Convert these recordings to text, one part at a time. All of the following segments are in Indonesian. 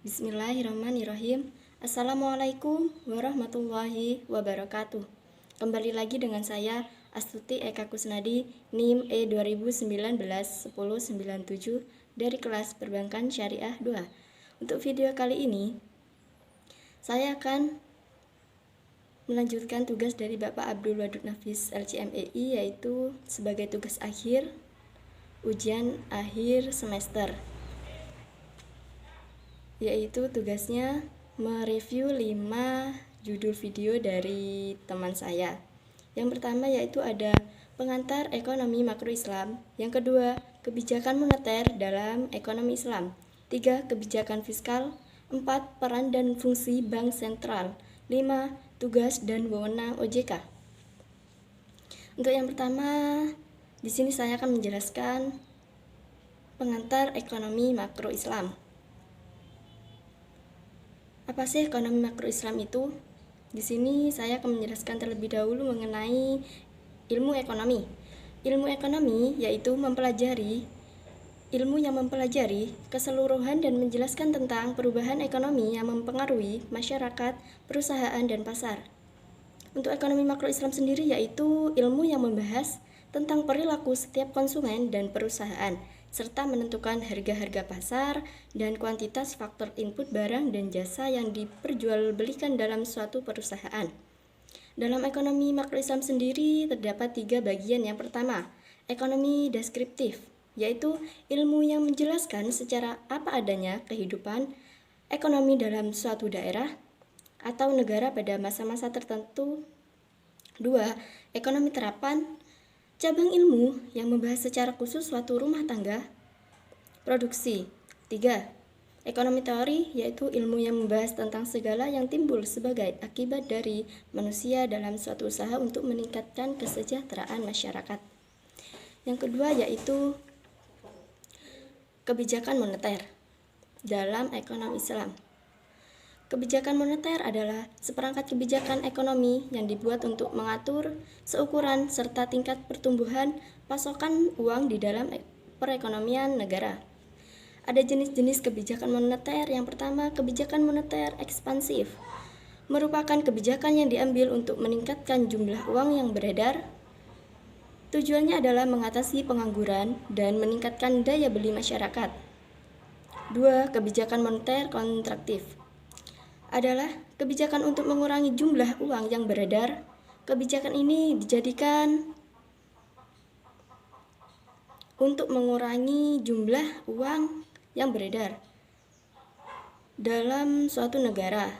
Bismillahirrahmanirrahim. Assalamualaikum warahmatullahi wabarakatuh. Kembali lagi dengan saya Astuti Eka Kusnadi, NIM E 2019-1097 dari kelas Perbankan Syariah 2. Untuk video kali ini, saya akan melanjutkan tugas dari Bapak Abdul Wadud Nafis LCMEI, yaitu sebagai tugas akhir ujian akhir semester, yaitu tugasnya mereview 5 judul video dari teman saya. Yang pertama yaitu ada pengantar ekonomi makro Islam. Yang kedua, kebijakan moneter dalam ekonomi Islam. 3, kebijakan fiskal. 4, peran dan fungsi bank sentral. 5, tugas dan wewenang OJK. Untuk yang pertama, di sini saya akan menjelaskan pengantar ekonomi makro Islam. Apa sih ekonomi makro Islam itu? Di sini saya akan menjelaskan terlebih dahulu mengenai ilmu ekonomi. Ilmu ekonomi yaitu ilmu yang mempelajari keseluruhan dan menjelaskan tentang perubahan ekonomi yang mempengaruhi masyarakat, perusahaan, dan pasar. Untuk ekonomi makro Islam sendiri yaitu ilmu yang membahas tentang perilaku setiap konsumen dan perusahaan, serta menentukan harga-harga pasar dan kuantitas faktor input barang dan jasa yang diperjualbelikan dalam suatu perusahaan. Dalam ekonomi makro Islam sendiri terdapat 3 bagian. Yang pertama, ekonomi deskriptif, yaitu ilmu yang menjelaskan secara apa adanya kehidupan ekonomi dalam suatu daerah atau negara pada masa-masa tertentu. 2, ekonomi terapan, cabang ilmu yang membahas secara khusus suatu rumah tangga produksi. 3, ekonomi teori, yaitu ilmu yang membahas tentang segala yang timbul sebagai akibat dari manusia dalam suatu usaha untuk meningkatkan kesejahteraan masyarakat. Yang kedua yaitu kebijakan moneter dalam ekonomi Islam. Kebijakan moneter adalah seperangkat kebijakan ekonomi yang dibuat untuk mengatur seukuran serta tingkat pertumbuhan pasokan uang di dalam perekonomian negara. Ada jenis-jenis kebijakan moneter. Yang pertama, kebijakan moneter ekspansif, merupakan kebijakan yang diambil untuk meningkatkan jumlah uang yang beredar. Tujuannya adalah mengatasi pengangguran dan meningkatkan daya beli masyarakat. 2, kebijakan moneter kontraktif adalah kebijakan untuk mengurangi jumlah uang yang beredar. Kebijakan ini dijadikan untuk mengurangi jumlah uang yang beredar dalam suatu negara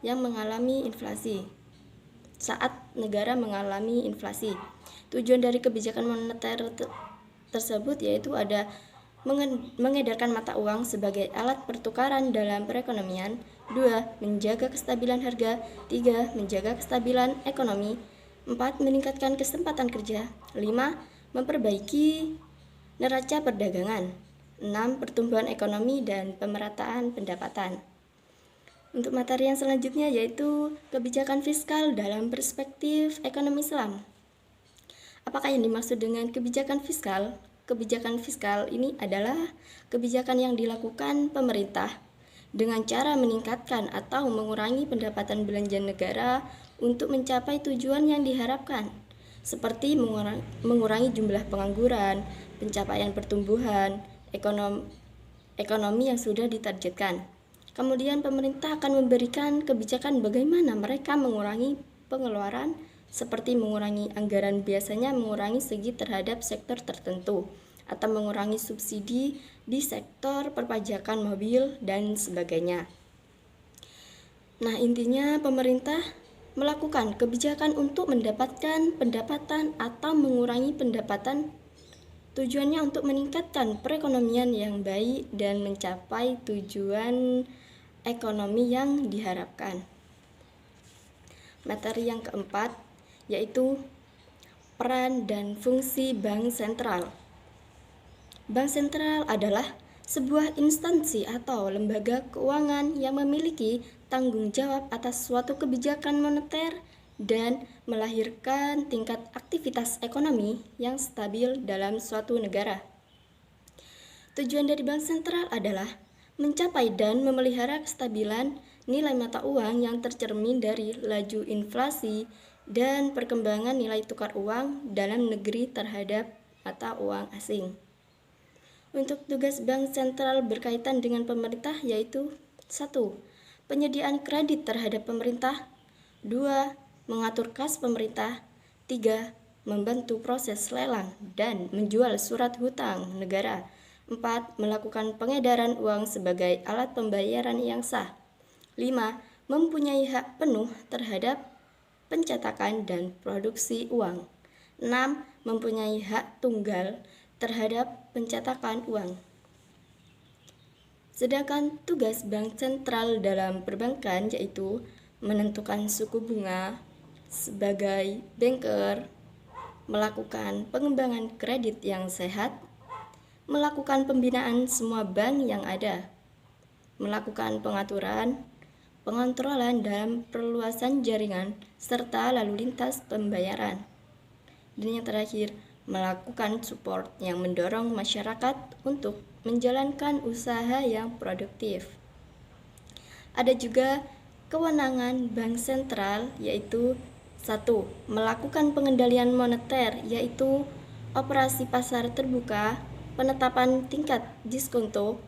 yang mengalami inflasi. Saat negara mengalami inflasi, tujuan dari kebijakan moneter tersebut yaitu ada mengedarkan mata uang sebagai alat pertukaran dalam perekonomian. 2, menjaga kestabilan harga. 3, menjaga kestabilan ekonomi. 4, meningkatkan kesempatan kerja. 5, memperbaiki neraca perdagangan. 6, pertumbuhan ekonomi dan pemerataan pendapatan. Untuk materi yang selanjutnya yaitu kebijakan fiskal dalam perspektif ekonomi Islam. Apakah yang dimaksud dengan kebijakan fiskal? Kebijakan fiskal ini adalah kebijakan yang dilakukan pemerintah dengan cara meningkatkan atau mengurangi pendapatan belanja negara untuk mencapai tujuan yang diharapkan, seperti mengurangi jumlah pengangguran, pencapaian pertumbuhan ekonomi yang sudah ditargetkan. Kemudian pemerintah akan memberikan kebijakan bagaimana mereka mengurangi pengeluaran, seperti mengurangi anggaran, biasanya mengurangi segi terhadap sektor tertentu, atau mengurangi subsidi di sektor perpajakan mobil dan sebagainya. Nah, intinya pemerintah melakukan kebijakan untuk mendapatkan pendapatan atau mengurangi pendapatan. Tujuannya untuk meningkatkan perekonomian yang baik dan mencapai tujuan ekonomi yang diharapkan. Materi yang keempat yaitu peran dan fungsi bank sentral. Bank sentral adalah sebuah instansi atau lembaga keuangan yang memiliki tanggung jawab atas suatu kebijakan moneter dan melahirkan tingkat aktivitas ekonomi yang stabil dalam suatu negara. Tujuan dari bank sentral adalah mencapai dan memelihara kestabilan nilai mata uang yang tercermin dari laju inflasi dan perkembangan nilai tukar uang dalam negeri terhadap mata uang asing. Untuk tugas bank sentral berkaitan dengan pemerintah yaitu 1. Penyediaan kredit terhadap pemerintah. 2. Mengatur kas pemerintah. 3. Membantu proses lelang dan menjual surat hutang negara. 4. Melakukan pengedaran uang sebagai alat pembayaran yang sah. 5. Mempunyai hak penuh terhadap pencetakan dan produksi uang. 6. Mempunyai hak tunggal terhadap pencetakan uang. Sedangkan tugas bank sentral dalam perbankan yaitu menentukan suku bunga sebagai banker, melakukan pengembangan kredit yang sehat, melakukan pembinaan semua bank yang ada, melakukan pengaturan, pengontrolan dalam perluasan jaringan, serta lalu lintas pembayaran. Dan yang terakhir, melakukan support yang mendorong masyarakat untuk menjalankan usaha yang produktif. Ada juga kewenangan bank sentral yaitu 1. Melakukan pengendalian moneter yaitu operasi pasar terbuka, penetapan tingkat diskonto,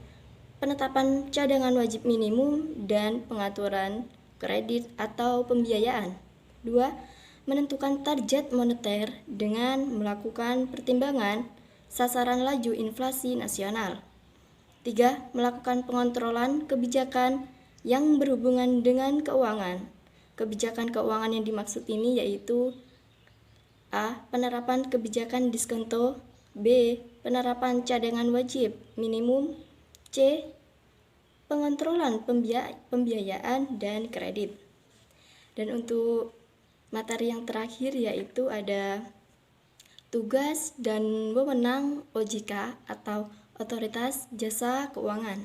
penetapan cadangan wajib minimum, dan pengaturan kredit atau pembiayaan. 2. Menentukan target moneter dengan melakukan pertimbangan sasaran laju inflasi nasional. 3. Melakukan pengontrolan kebijakan yang berhubungan dengan keuangan. Kebijakan keuangan yang dimaksud ini yaitu A. Penerapan kebijakan diskonto. B. Penerapan cadangan wajib minimum. C. Pengontrolan pembiayaan dan kredit. Dan untuk materi yang terakhir yaitu ada tugas dan wewenang OJK atau Otoritas Jasa Keuangan.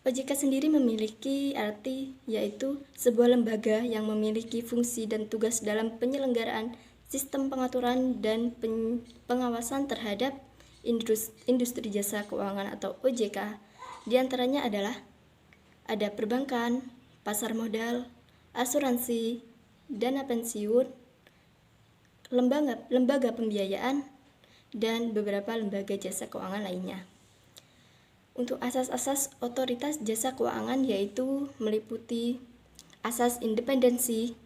OJK sendiri memiliki arti yaitu sebuah lembaga yang memiliki fungsi dan tugas dalam penyelenggaraan sistem pengaturan dan pengawasan terhadap industri jasa keuangan atau OJK. Di antaranya adalah ada perbankan, pasar modal, asuransi, dana pensiun, lembaga pembiayaan, dan beberapa lembaga jasa keuangan lainnya. Untuk asas-asas otoritas jasa keuangan yaitu meliputi asas independensi,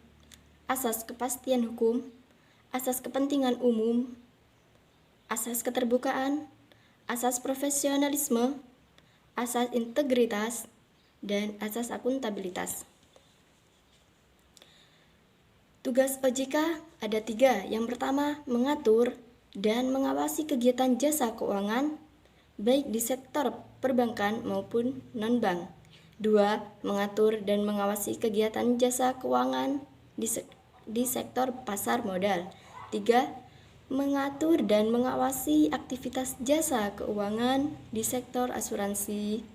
asas kepastian hukum, asas kepentingan umum, asas keterbukaan, asas profesionalisme, asas integritas, dan asas akuntabilitas. Tugas OJK ada 3. Yang pertama, mengatur dan mengawasi kegiatan jasa keuangan baik di sektor perbankan maupun non-bank. 2. Mengatur dan mengawasi kegiatan jasa keuangan di sektor pasar modal. 3. Mengatur dan mengawasi aktivitas jasa keuangan di sektor asuransi,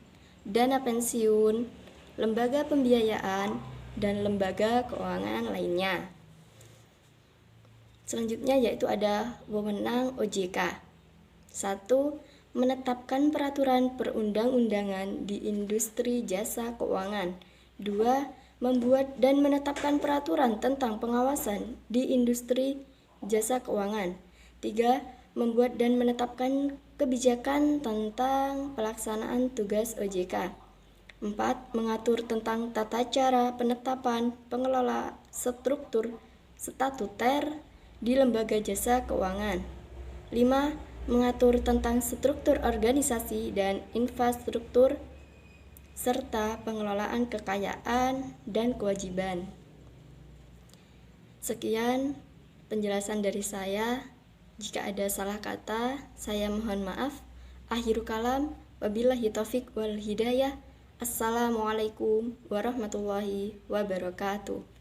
dana pensiun, lembaga pembiayaan, dan lembaga keuangan lainnya. Selanjutnya yaitu ada wewenang OJK. 1. Menetapkan peraturan perundang-undangan di industri jasa keuangan. 2. Membuat dan menetapkan peraturan tentang pengawasan di industri jasa keuangan. 3. Membuat dan menetapkan kebijakan tentang pelaksanaan tugas OJK. 4. Mengatur tentang tata cara penetapan pengelola struktur statuter di lembaga jasa keuangan. 5. Mengatur tentang struktur organisasi dan infrastruktur serta pengelolaan kekayaan dan kewajiban. Sekian penjelasan dari saya. Jika ada salah kata, saya mohon maaf. Akhirul kalam, wabillahi taufiq wal hidayah. Assalamualaikum warahmatullahi wabarakatuh.